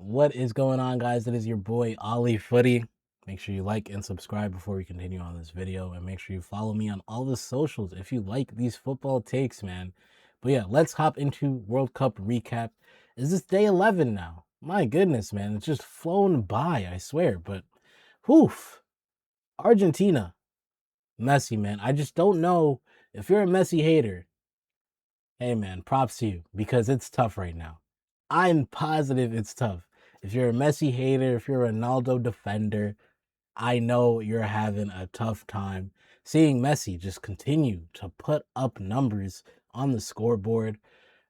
What is going on, guys? It is your boy Ollie Footy. Make sure you like and subscribe before we continue on this video, and make sure you follow me on all the socials if you like these football takes, man. But yeah, let's hop into World Cup recap. Is this day 11 now? My goodness, man, it's just flown by, I swear. But whew, Argentina, Messi, man. I just don't know if you're a Messi hater. Hey, man, props to you because it's tough right now. I'm positive it's tough. If you're a Messi hater, if you're a Ronaldo defender, I know you're having a tough time seeing Messi just continue to put up numbers on the scoreboard.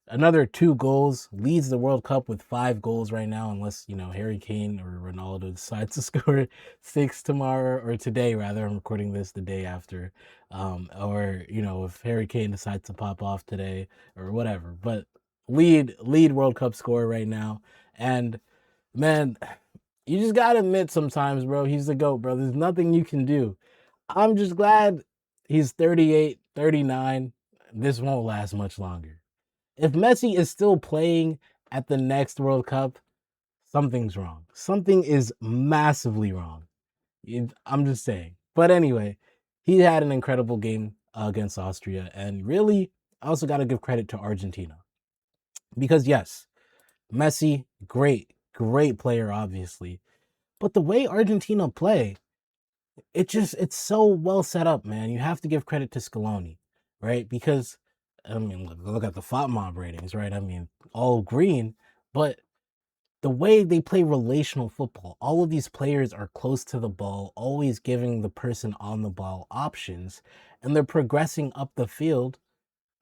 Another 2 goals, leads the World Cup with 5 goals right now, unless, Harry Kane or Ronaldo decides to score 6 tomorrow, or today, rather. I'm recording this the day after. Or, if Harry Kane decides to pop off today or whatever. But lead World Cup scorer right now. And, man, you just got to admit sometimes, bro, he's the GOAT, bro. There's nothing you can do. I'm just glad he's 38, 39. This won't last much longer. If Messi is still playing at the next World Cup, something's wrong. Something is massively wrong. I'm just saying. But anyway, he had an incredible game against Austria. And really, I also got to give credit to Argentina. Because yes, Messi, great player, obviously. But the way Argentina play, it's so well set up, man. You have to give credit to Scaloni, right? Because I mean, look at the FOTMOB ratings, right? I mean, all green, but the way they play relational football, all of these players are close to the ball, always giving the person on the ball options, and they're progressing up the field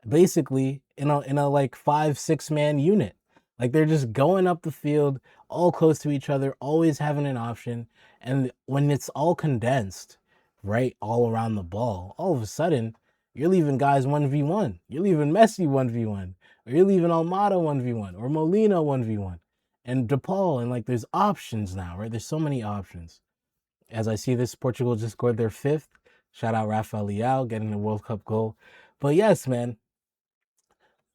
basically in a like 5-6 man unit. Like they're just going up the field, all close to each other, always having an option. And when it's all condensed, right, all around the ball, all of a sudden you're leaving guys 1v1. You're leaving Messi 1v1, or you're leaving Almada 1v1, or Molina 1v1, and DePaul. And like there's options now, right? There's so many options. As I see this, Portugal just scored their 5th. Shout out Rafael Leao getting the World Cup goal. But yes, man,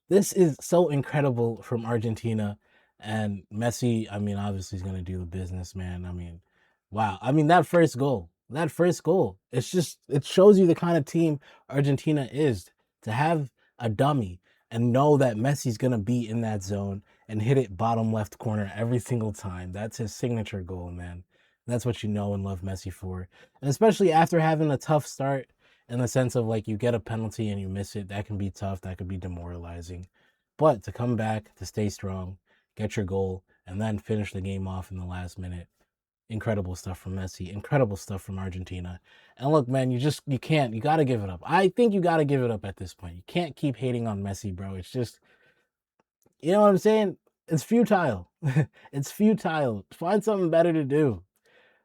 this is so incredible from Argentina. And Messi, I mean, obviously he's going to do the business, man. I mean, wow. I mean, that first goal, it shows you the kind of team Argentina is. To have a dummy and know that Messi's going to be in that zone and hit it bottom left corner every single time. That's his signature goal, man. That's what you know and love Messi for. And especially after having a tough start, in the sense of like you get a penalty and you miss it, that can be tough, that could be demoralizing. But to come back, to stay strong, get your goal, and then finish the game off in the last minute, incredible stuff from Messi, incredible stuff from Argentina. And look, man, you can't, you got to give it up. I think you got to give it up at this point. You can't keep hating on Messi, bro. It's just, you know what I'm saying? It's futile. It's futile. Find something better to do.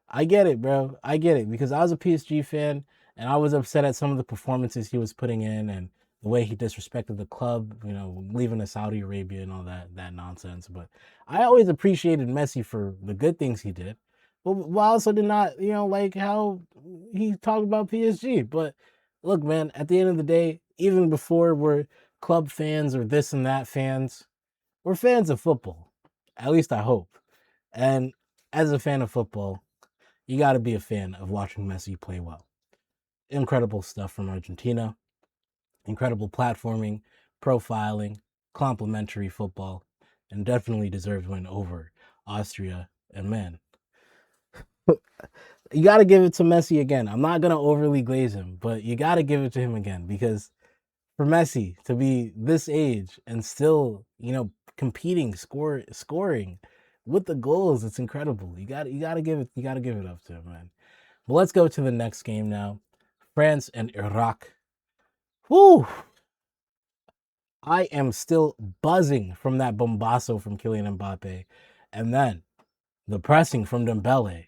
I get it, bro. I get it, because I was a PSG fan and I was upset at some of the performances he was putting in and the way he disrespected the club, leaving to Saudi Arabia and all that nonsense. But I always appreciated Messi for the good things he did. But I also did not, like how he talked about PSG. But look, man, at the end of the day, even before we're club fans or this and that fans, we're fans of football. At least I hope. And as a fan of football, you got to be a fan of watching Messi play well. Incredible stuff from Argentina. Incredible platforming, profiling, complimentary football, and definitely deserves win over Austria. And man, you got to give it to Messi again. I'm not going to overly glaze him, but you got to give it to him again, because for Messi to be this age and still, competing, scoring with the goals, it's incredible. You gotta give it up to him, man. But let's go to the next game now. France and Iraq. Whoo! I am still buzzing from that bombasso from Kylian Mbappe. And then the pressing from Dembele.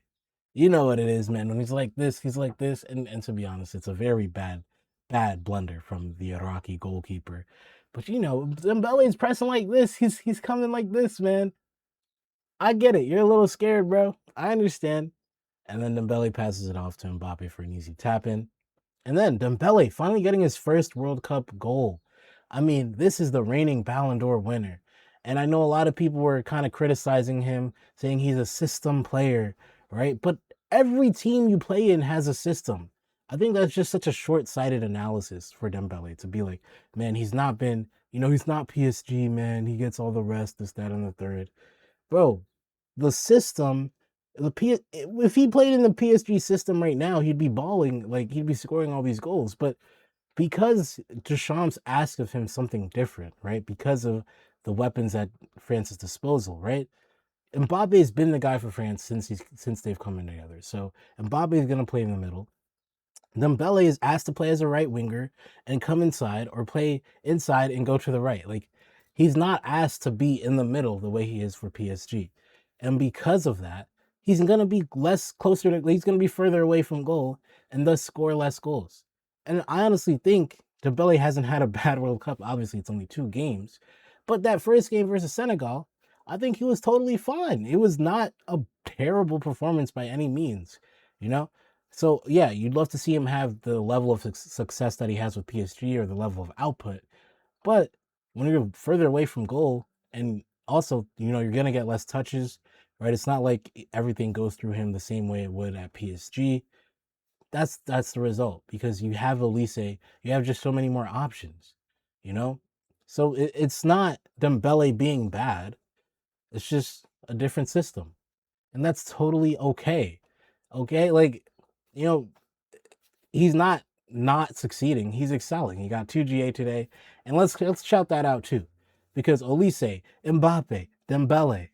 You know what it is, man. When he's like this. And to be honest, it's a very bad blunder from the Iraqi goalkeeper. But Dembele's pressing like this. He's coming like this, man. I get it. You're a little scared, bro. I understand. And then Dembele passes it off to Mbappe for an easy tap in. And then Dembele finally getting his first World Cup goal. I mean, this is the reigning Ballon d'Or winner. And I know a lot of people were kind of criticizing him, saying he's a system player, right? But every team you play in has a system. I think that's just such a short-sighted analysis for Dembele to be like, man, he's not been, he's not PSG, man. He gets all the rest, this, that, and the third. Bro, the system, if he played in the PSG system right now, he'd be balling, like he'd be scoring all these goals. But because Deschamps asked of him something different, right? Because of the weapons at France's disposal, right? Mbappe's been the guy for France since they've come in together. So Mbappe is gonna play in the middle. Dembele is asked to play as a right winger and come inside or play inside and go to the right. Like he's not asked to be in the middle the way he is for PSG. And because of that, he's going to be less closer to he's going to be further away from goal and thus score less goals. And I honestly think Dembele hasn't had a bad World Cup. Obviously, it's only 2 games. But that first game versus Senegal, I think he was totally fine. It was not a terrible performance by any means, you know? So yeah, you'd love to see him have the level of success that he has with PSG or the level of output. But when you're further away from goal, and also you're gonna get less touches, right? It's not like everything goes through him the same way it would at PSG. That's the result because you have Elise, you have just so many more options, you know. So it's not Dembele being bad. It's just a different system, and that's totally okay. Okay, like you know he's not succeeding. He's excelling. He got 2 GA today, and let's shout that out too, because Olise, Mbappe, Dembele,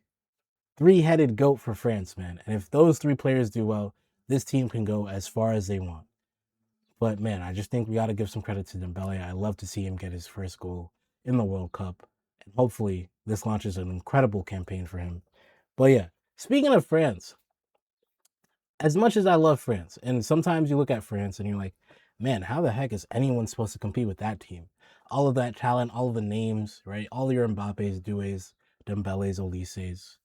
three-headed goat for France, man. And if those three players do well, this team can go as far as they want. But man, I just think we got to give some credit to Dembele. I love to see him get his first goal in the World Cup, and hopefully this launches an incredible campaign for him. But yeah, speaking of France, as much as I love France, and sometimes you look at France and you're like, man, how the heck is anyone supposed to compete with that team? All of that talent, all of the names, right? All your Mbappe's, Doués, Dembele's, Olise's.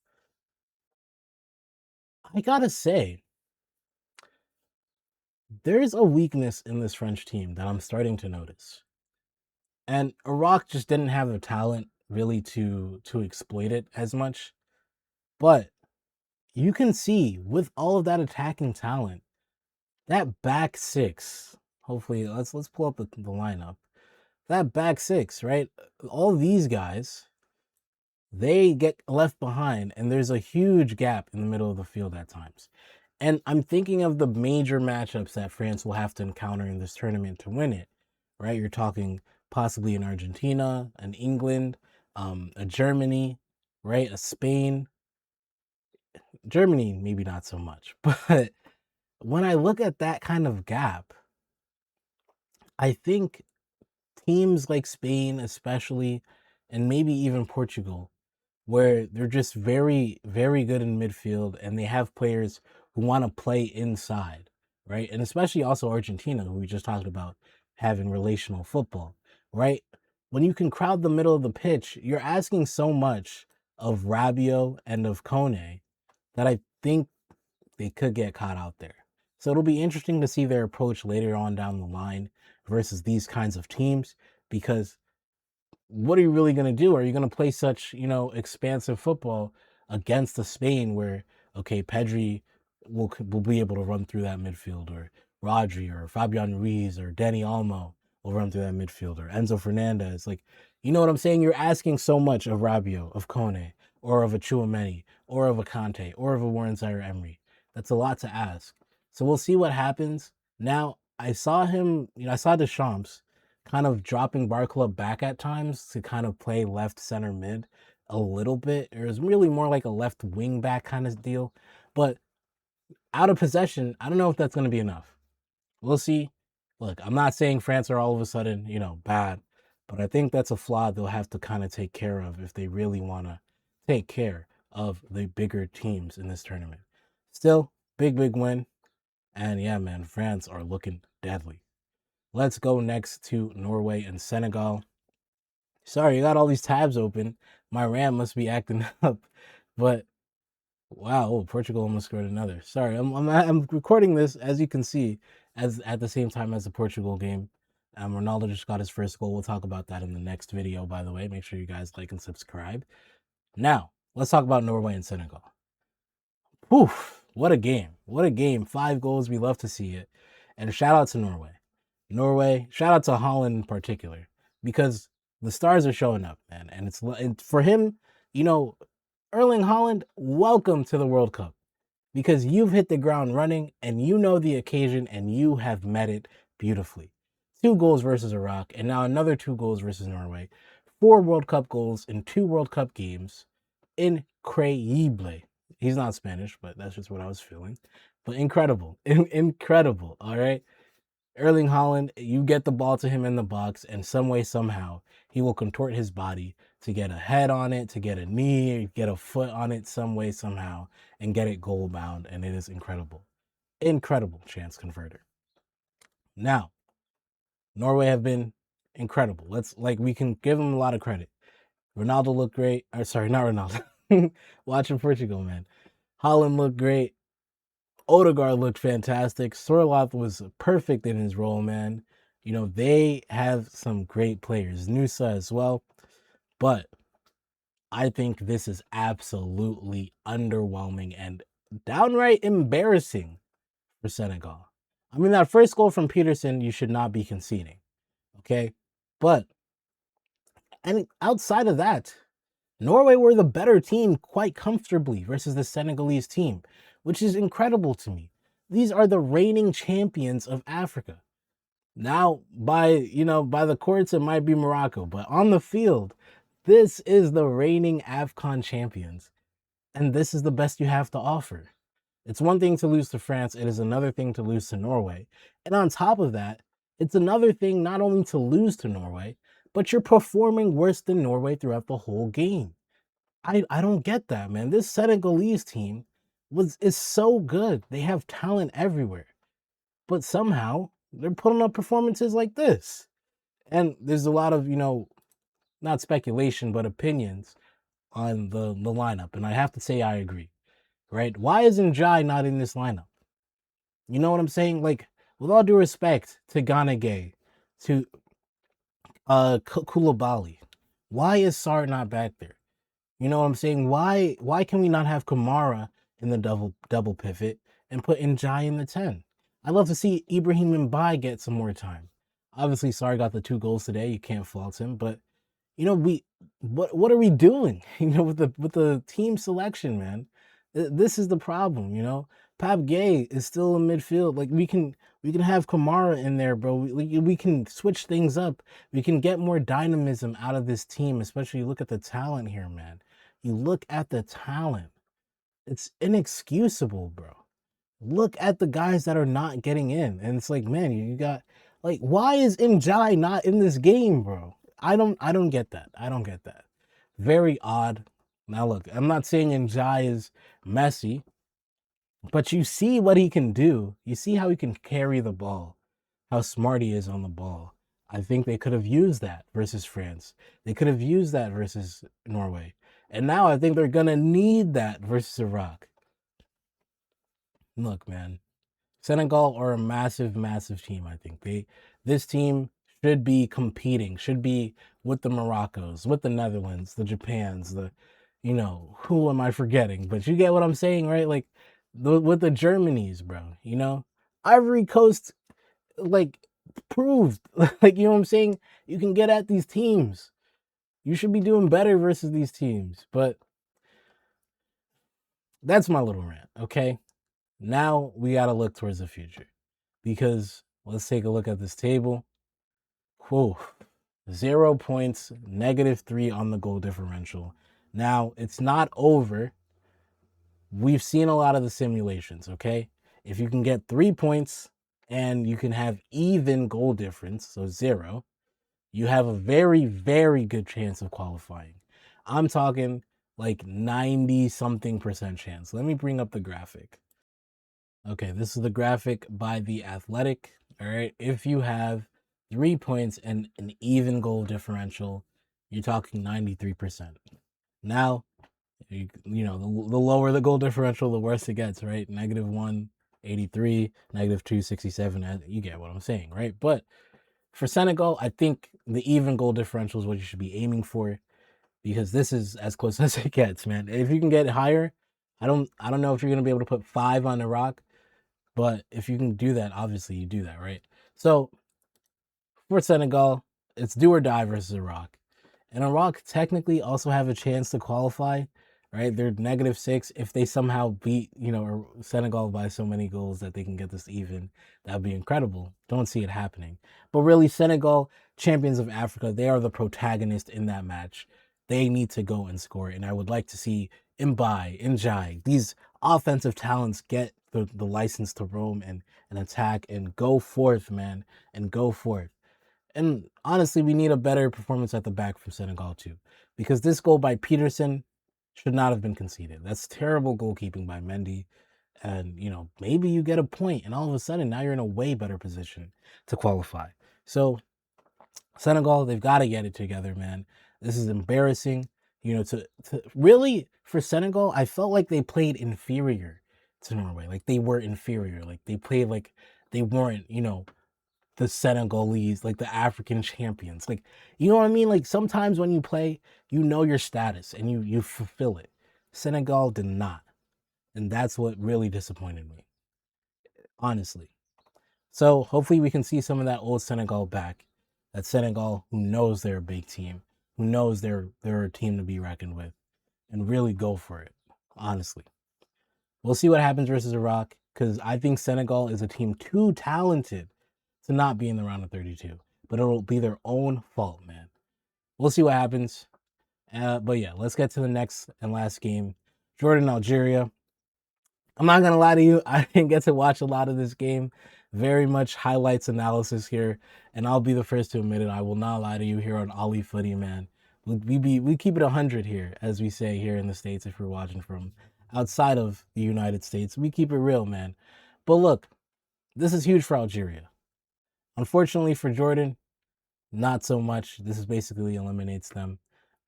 I gotta say, there's a weakness in this French team that I'm starting to notice. And Iraq just didn't have the talent really to exploit it as much. But you can see with all of that attacking talent, that back six, hopefully let's pull up the lineup. That back six, right? All these guys, they get left behind, and there's a huge gap in the middle of the field at times. And I'm thinking of the major matchups that France will have to encounter in this tournament to win it, right? You're talking possibly an Argentina, an England, a Germany, right? A Spain. Germany, maybe not so much. But when I look at that kind of gap, I think teams like Spain, especially, and maybe even Portugal, where they're just very, very good in midfield and they have players who want to play inside, right? And especially also Argentina, who we just talked about having relational football, right? When you can crowd the middle of the pitch, you're asking so much of Rabiot and of Kone that I think they could get caught out there. So it'll be interesting to see their approach later on down the line versus these kinds of teams because what are you really going to do? Are you going to play such, expansive football against a Spain where, okay, Pedri will be able to run through that midfield, or Rodri or Fabian Ruiz or Danny Olmo will run through that midfield, or Enzo Fernandez. Like, you know what I'm saying? You're asking so much of Rabiot, of Kone, or of a Chouameni, or of a Conte, or of a Warren Zaire-Emery. That's a lot to ask. So we'll see what happens. Now, I saw him, I saw Deschamps kind of dropping Barclub back at times to kind of play left center mid a little bit. It was really more like a left wing back kind of deal. But out of possession, I don't know if that's going to be enough. We'll see. Look, I'm not saying France are all of a sudden, bad, but I think that's a flaw they'll have to kind of take care of if they really want to take care of the bigger teams in this tournament. Still, big, big win. And yeah, man, France are looking deadly. Let's go next to Norway and Senegal. Sorry, you got all these tabs open. My RAM must be acting up. But wow, Portugal almost scored another. Sorry, I'm recording this, as you can see, as at the same time as the Portugal game. Ronaldo just got his first goal. We'll talk about that in the next video, by the way. Make sure you guys like and subscribe. Now, let's talk about Norway and Senegal. Poof, what a game. What a game. 5 goals. We love to see it. And shout out to Norway. Norway, shout out to Haaland in particular, because the stars are showing up, man. And it's for him, you know, Erling Haaland, welcome to the World Cup, because you've hit the ground running and you know the occasion and you have met it beautifully. 2 goals versus Iraq, and now another 2 goals versus Norway. 4 World Cup goals in 2 World Cup games. Increíble. He's not Spanish, but that's just what I was feeling. But incredible. Incredible. All right. Erling Haaland, you get the ball to him in the box, and some way, somehow, he will contort his body to get a head on it, to get a knee, get a foot on it, some way, somehow, and get it goal bound. And it is incredible. Incredible chance converter. Now, Norway have been incredible. We can give them a lot of credit. Ronaldo looked great. Or sorry, not Ronaldo. Watching Portugal, man. Haaland looked great. Odegaard looked fantastic. Sorloth was perfect in his role, man. You know, they have some great players. Nusa as well. But I think this is absolutely underwhelming and downright embarrassing for Senegal. I mean, that first goal from Peterson, you should not be conceding. Okay? But and outside of that, Norway were the better team quite comfortably versus the Senegalese team, which is incredible to me. These are the reigning champions of Africa. Now, by the courts, it might be Morocco, but on the field, this is the reigning AFCON champions, and this is the best you have to offer. It's one thing to lose to France, it is another thing to lose to Norway. And on top of that, it's another thing not only to lose to Norway, but you're performing worse than Norway throughout the whole game. I don't get that, man. This Senegalese team is so good. They have talent everywhere. But somehow they're putting up performances like this. And there's a lot of, not speculation, but opinions on the lineup. And I have to say I agree. Right? Why isn't Jai not in this lineup? You know what I'm saying? Like, with all due respect to Ganage, to Koulibaly, why is Sarr not back there? You know what I'm saying? Why can we not have Kamara in the double pivot and put Njai in the 10? I'd love to see Ibrahim Mbappe get some more time. Obviously, Sarr got the 2 goals today. You can't fault him, but what are we doing? With the team selection, man. This is the problem. Pap Gay is still in midfield. Like we can have Kamara in there, bro. We can switch things up. We can get more dynamism out of this team, especially look at the talent here, man. You look at the talent. It's inexcusable, bro. Look at the guys that are not getting in. And it's like, man, you got why is Njai not in this game, bro? I don't get that. I don't get that. Very odd. Now look, I'm not saying Njai is Messi, but you see what he can do. You see how he can carry the ball, how smart he is on the ball. I think they could have used that versus France. They could have used that versus Norway. And now I think they're going to need that versus Iraq. Look, man, Senegal are a massive, massive team, I think. This team should be competing, should be with the Moroccos, with the Netherlands, the Japans, who am I forgetting? But you get what I'm saying, right? Like, with the Germanys, bro, Ivory Coast, proved, you know what I'm saying? You can get at these teams. You should be doing better versus these teams. But that's my little rant, okay? Now we got to look towards the future, because let's take a look at this table. Whoa, 0 points, -3 on the goal differential. Now, it's not over. We've seen a lot of the simulations, okay? If you can get 3 points and you can have even goal difference, so 0, you have a very, very good chance of qualifying. I'm talking like 90 something percent chance. Let me bring up the graphic. Okay, this is the graphic by The Athletic. All right, if you have 3 points and an even goal differential, you're talking 93%. Now, the lower the goal differential, the worse it gets, right? -1, 83, -2, 67. You get what I'm saying, right? But for Senegal, I think the even goal differential is what you should be aiming for. because this is as close as it gets, man. If you can get higher, I don't know if you're gonna be able to put 5 on Iraq, but if you can do that, obviously you do that, right? So for Senegal, it's do or die versus Iraq. And Iraq technically also have a chance to qualify, right? They're -6. If they somehow beat, Senegal by so many goals that they can get this even, that would be incredible. Don't see it happening. But really, Senegal, champions of Africa, they are the protagonist in that match. They need to go and score. And I would like to see Mbappe, Njai, these offensive talents get the license to roam and attack and go forth, man, and go forth. And honestly, we need a better performance at the back from Senegal too, because this goal by Peterson should not have been conceded. That's terrible goalkeeping by Mendy. And, maybe you get a point, and all of a sudden now you're in a way better position to qualify. So, Senegal, they've got to get it together, man. This is embarrassing. To really, for Senegal, I felt like they played inferior to Norway. Like they were inferior. Like they played like they weren't, the Senegalese, like the African champions. Like, you know what I mean? Like sometimes when you play, your status and you fulfill it. Senegal did not. And that's what really disappointed me, honestly. So hopefully we can see some of that old Senegal back. That Senegal who knows they're a big team, who knows they're a team to be reckoned with, and really go for it. Honestly. We'll see what happens versus Iraq, because I think Senegal is a team too talented to not be in the round of 32. But it'll be their own fault, man. We'll see what happens. But yeah, let's get to the next and last game. Jordan, Algeria. I'm not gonna lie to you, I didn't get to watch a lot of this game. Very much highlights analysis here, and I'll be the first to admit it. I will not lie to you here on Ollie Footy, man. We keep it 100 here, as we say here in the States. If you're watching from outside of the United States, we keep it real, man. But look, this is huge for Algeria. Unfortunately for Jordan, not so much. This is basically eliminates them,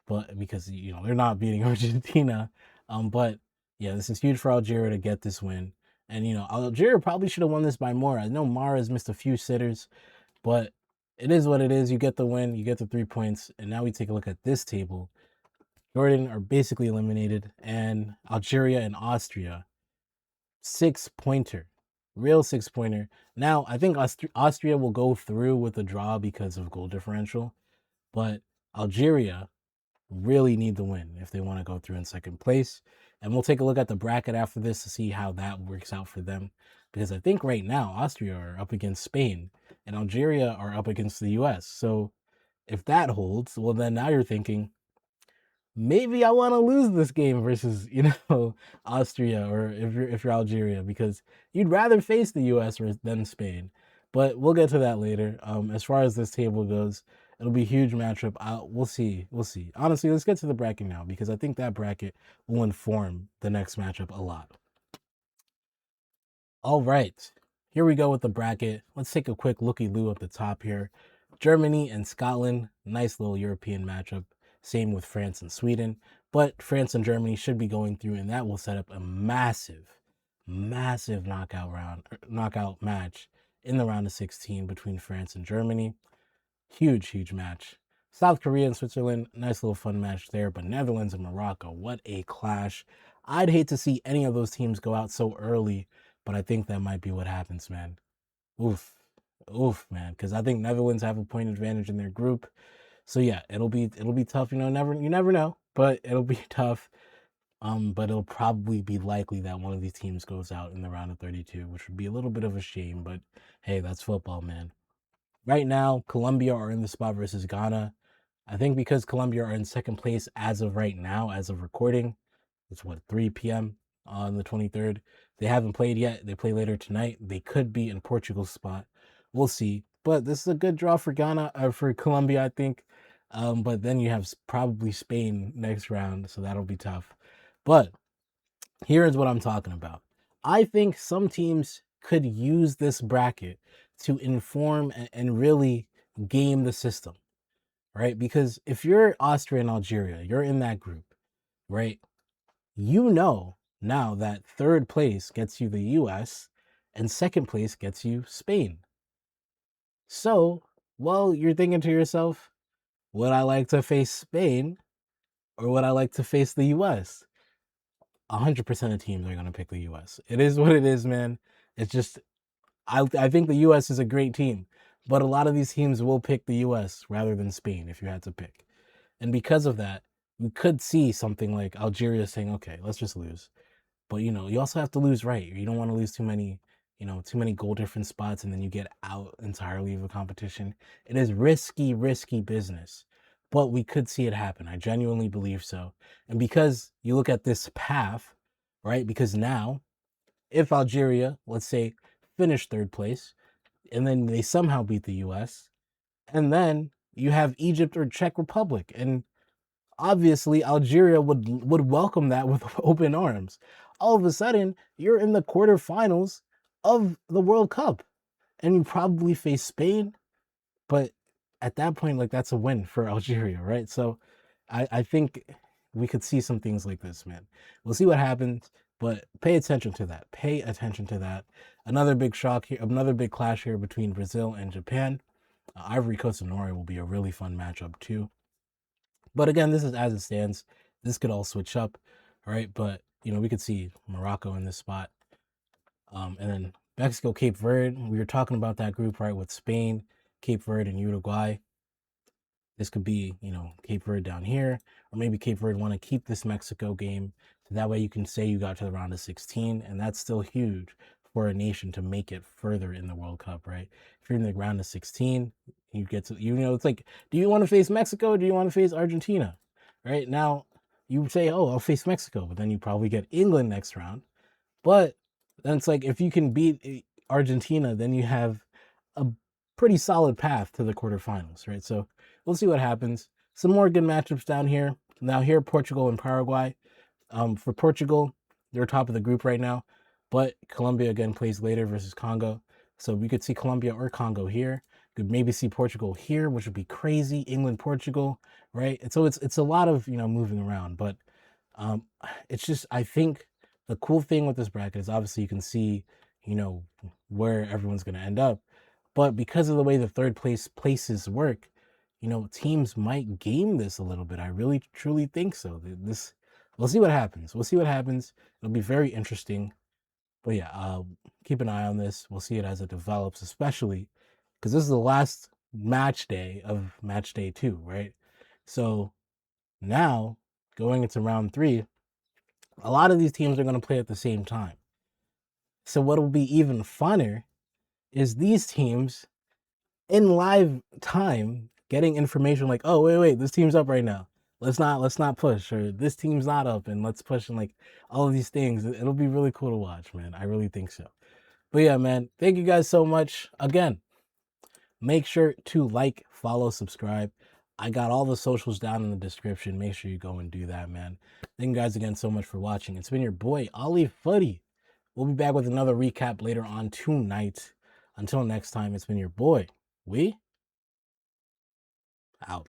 but because they're not beating Argentina. But yeah, this is huge for Algeria to get this win. And Algeria probably should have won this by more. I know Mara's missed a few sitters, but it is what it is. You get the win, you get the 3 points, and now we take a look at this table. Jordan are basically eliminated, and Algeria and Austria, 6-pointer, real 6-pointer. Now I think Austria will go through with a draw because of goal differential, but Algeria really need the win if they want to go through in second place. And we'll take a look at the bracket after this to see how that works out for them. Because I think right now Austria are up against Spain and Algeria are up against the US. So if that holds, well then now you're thinking, maybe I want to lose this game versus, Austria, or if you're Algeria, because you'd rather face the US than Spain. But we'll get to that later. As far as this table goes, it'll be a huge matchup. We'll see. We'll see. Honestly, let's get to the bracket now, because I think that bracket will inform the next matchup a lot. All right, here we go with the bracket. Let's take a quick looky-loo at the top here. Germany and Scotland, nice little European matchup. Same with France and Sweden. But France and Germany should be going through, and that will set up a massive knockout match in the round of 16 between France and Germany. Huge match. South Korea and Switzerland, nice little fun match there. But Netherlands and Morocco, what a clash. I'd hate to see any of those teams go out so early, but I think that might be what happens, man. Oof, man. Because I think Netherlands have a point advantage in their group. So yeah, it'll be tough. You never know, but it'll be tough. But it'll probably be likely that one of these teams goes out in the round of 32, which would be a little bit of a shame. But hey, that's football, man. Right now, Colombia are in the spot versus Ghana. I think because Colombia are in second place as of right now, as of recording, it's 3 p.m. on the 23rd. They haven't played yet. They play later tonight. They could be in Portugal's spot. We'll see. But this is a good draw for Ghana, or for Colombia, I think. But then you have probably Spain next round, so that'll be tough. But here is what I'm talking about. I think some teams could use this bracket to inform and really game the system, right? Because if you're Austria and Algeria, you're in that group, right? Now that third place gets you the US and second place gets you Spain. So, well, you're thinking to yourself, would I like to face Spain or would I like to face the US? 100% of teams are going to pick the US. It is what it is, man. It's just, I think the US is a great team, but a lot of these teams will pick the US rather than Spain if you had to pick. And because of that, you could see something like Algeria saying, okay, let's just lose. But you also have to lose right. You don't want to lose too many goal difference spots and then you get out entirely of a competition. It is risky business. But we could see it happen. I genuinely believe so. And because you look at this path, right? Because now, if Algeria, let's say, finish third place, and then they somehow beat the US, and then you have Egypt or Czech Republic, and obviously Algeria would welcome that with open arms. All of a sudden, you're in the quarterfinals of the World Cup, and you probably face Spain, but at that point, like that's a win for Algeria, right? So I think we could see some things like this, man. We'll see what happens, but pay attention to that. Pay attention to that. Another big shock here, another big clash here between Brazil and Japan. Ivory Coast and Norway will be a really fun matchup too. But again, this is as it stands. This could all switch up, right? But we could see Morocco in this spot, and then Mexico, Cape Verde. We were talking about that group, right, with Spain, Cape Verde, and Uruguay. This could be, Cape Verde down here, or maybe Cape Verde want to keep this Mexico game, so that way you can say you got to the round of 16, and that's still huge for a nation to make it further in the World Cup, right? If you're in the round of 16, you get to, it's like, do you want to face Mexico or do you want to face Argentina? Right now, you say, oh, I'll face Mexico, but then you probably get England next round. But then it's like, if you can beat Argentina, then you have a pretty solid path to the quarterfinals, right? So we'll see what happens. Some more good matchups down here. Now here, Portugal and Paraguay. For Portugal, they're top of the group right now, but Colombia again plays later versus Congo. So we could see Colombia or Congo here. Could maybe see Portugal here, which would be crazy. England, Portugal, right? And so it's a lot of moving around, but it's just, I think the cool thing with this bracket is obviously you can see where everyone's going to end up, but because of the way the third places work, teams might game this a little bit. I really truly think so. This We'll see what happens. We'll see what happens. It'll be very interesting. But yeah, keep an eye on this. We'll see it as it develops, especially because this is the last match day of match day 2, right? So now going into round 3, a lot of these teams are going to play at the same time. So what will be even funner is these teams in live time getting information like, oh, wait, this team's up right now. Let's not push, or this team's not up and let's push, and like all of these things. It'll be really cool to watch, man. I really think so. But yeah, man, thank you guys so much. Again, make sure to like, follow, subscribe. I got all the socials down in the description. Make sure you go and do that, man. Thank you guys again so much for watching. It's been your boy, Ali Footy. We'll be back with another recap later on tonight. Until next time, it's been your boy. We out.